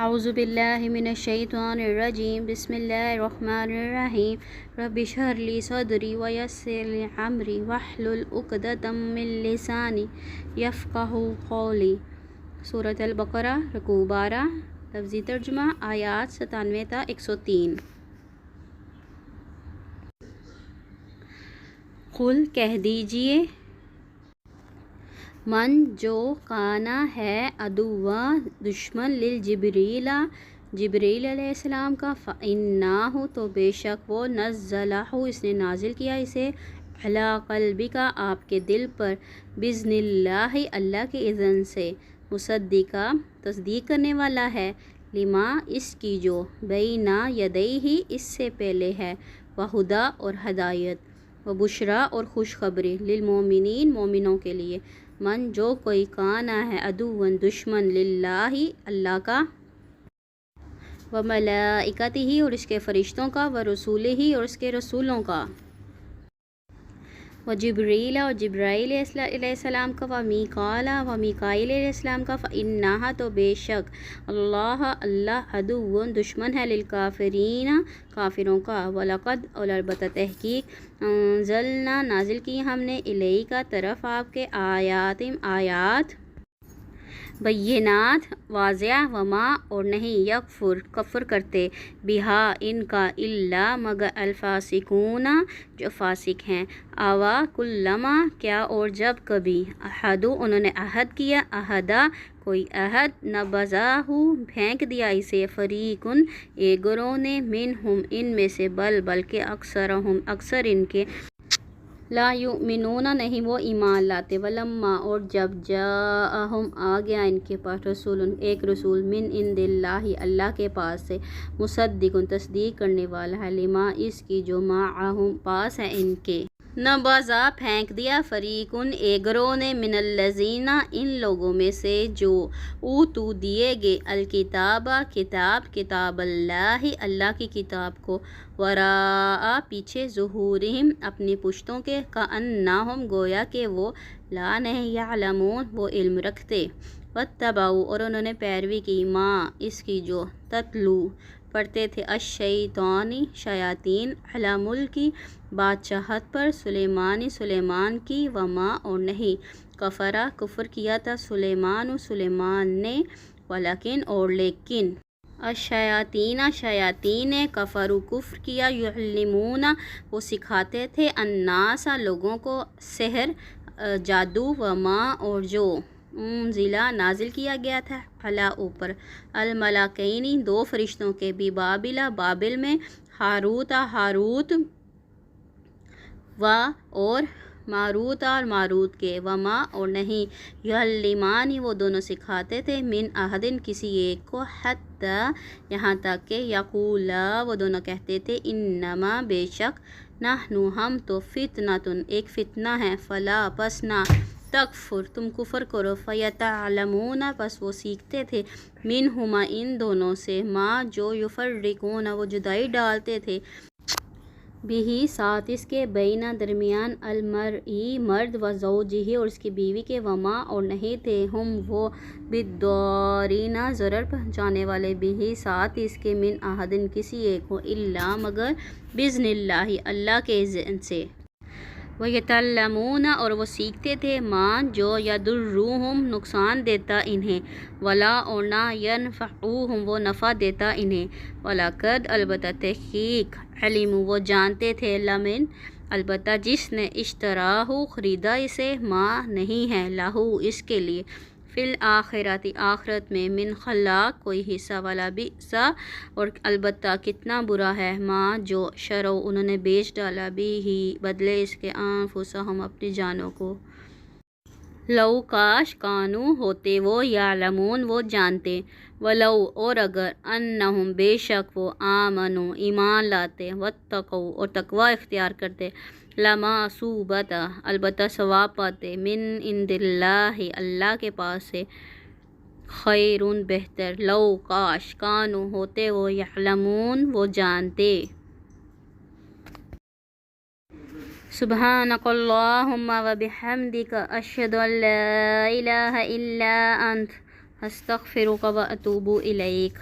اعوذ باللہ من الشیطان الرجیم بسم اللہ الرحمن الرحیم رب اشرح لی صدری ویسر لی امری واحلل عقدۃ من لسانی یفقہوا قولی۔ سورۃ البقرہ رکوع 12، لفظی ترجمہ آیات 97 تا 103۔ قل کہہ دیجئے، من جو کانا ہے عدوا دشمن للجبریل جبریل علیہ السلام کا، فإنہ تو بے شک وہ نزلہ اس نے نازل کیا اسے علی قلبک آپ کے دل پر، بإذن اللہ اللہ کے اذن سے، مصدقہ تصدیق کرنے والا ہے، لما اس کی جو بین یدیہ اس سے پہلے ہے، وہدی اور ہدایت، وبشریٰ اور خوشخبری، للمؤمنین مومنوں کے لیے، من جو کوئی کانا ہے عدوً دشمن للہ اللہ کا، وملائکتہ اور اس کے فرشتوں کا، ورسولہ اور اس کے رسولوں کا، وجبریل اور جبرائیل علیہ السلام کا، ومیکائیل علیہ السلام کا، فإنہ تو بے شک اللہ عدو دشمن ہے، للکافرین کافروں کا، ولقد اور البتہ تحقیق انزلنا نازل کی ہم نے الیک طرف آپ کے آیات بینات واضح، وما اور نہیں کفر کرتے بہا ان کا الا مگر الفاسقون جو فاسق ہیں، اوا کلما کیا اور جب کبھی عہدوا انہوں نے عہد کیا، عہدا کوئی عہد، نبذہ پھینک دیا اسے، فریقن ایک گروہ نے، منہم ان میں سے، بلکہ اکثرہم اکثر ان کے، لا یؤمنون نہیں وہ ایمان لاتے، ولما اور جب جاءہم آ گیا ان کے پاس، رسول ایک رسول، من عند اللہ اللہ کے پاس سے، مصدق تصدیق کرنے والا ہے، لما اس کی جو معہم پاس ہے ان کے، نبذہ پھینک دیا، فریقن ایک گروہ نے، من الذین ان لوگوں میں سے جو اوتوا دیے گئے، الکتاب کتاب اللہ اللہ کی کتاب کو، وراء پیچھے، ظہورہم اپنی پشتوں کے، کأنہم گویا کہ وہ لا نہیں، یعلمون وہ علم رکھتے، واتبعوا اور انہوں نے پیروی کی، ما اس کی جو تتلو پڑھتے تھے، الشیطانی شیاطین، علی ملکی بادشاہت پر، سلیمان کی، وما اور نہیں کفرا کفر کیا تھا سلیمان نے، ولیکن اور لیکن، شیاطین نے، کفروا کفر کیا، یعلمون وہ سکھاتے تھے، الناس لوگوں کو، سحر جادو، وما اور جو انزلہ نازل کیا گیا تھا، علی اوپر، الملکین دو فرشتوں کے، ببابل بابل میں، ہاروت و اور ماروت کے، وما اور نہیں یعلمان وہ دونوں سکھاتے تھے، من احد کسی ایک کو، حتی یہاں تک کہ، یقولا وہ دونوں کہتے تھے، انما بے شک، نحن ہم تو، فتنۃ ایک فتنہ ہے، فلا پس نہ تکفر تم کفر کرو، فیتعلمون پس وہ سیکھتے تھے، منہما ان دونوں سے، ما جو، یفرقون وہ جدائی ڈالتے تھے، بھی ساتھ اس کے، بین درمیان، المرئی مرد، و زوجہ اور اس کی بیوی کے، وما اور نہیں تھے، ہم وہ، بالضارین ضرر پہنچانے والے، بھی ساتھ اس کے، من احد کسی ایک کو، الا مگر، بإذن اللہ اللہ کے اذن سے، ویتعلمون اور وہ سیکھتے تھے، ما جو، یضرہم نقصان دیتا انہیں، ولا اور نہ، ینفعہم وہ نفع دیتا انہیں، ولقد البتہ تحقیق، علم وہ جانتے تھے، لمن البتہ جس نے، اشتراہ خریدا اسے، ما نہیں ہے، لہو اس کے لیے، فی الآخرۃ آخرت میں، من خلاق کوئی حصہ، ولا بئس اور البتہ کتنا برا ہے، ما جو، شروا انہوں نے بیچ ڈالا، بھی بدلے اس کے، انفسہم اپنی جانوں کو، لو کاش، کانوا ہوتے وہ، یعلمون وہ جانتے، ولو اور اگر، انہم بے شک وہ، آمنوا ایمان لاتے، واتقوا اور تقوی اختیار کرتے، لمثوبۃ البتہ ثواب پاتے، من عند اللہ اللہ کے پاس سے، خیر بہتر، لو کاش، کانوا ہوتے وہ، یعلمون وہ جانتے۔ سبحانک اللہم و بحمدک، اشہد ان لا الہ الا انت، استغفرک و اتوب الیک۔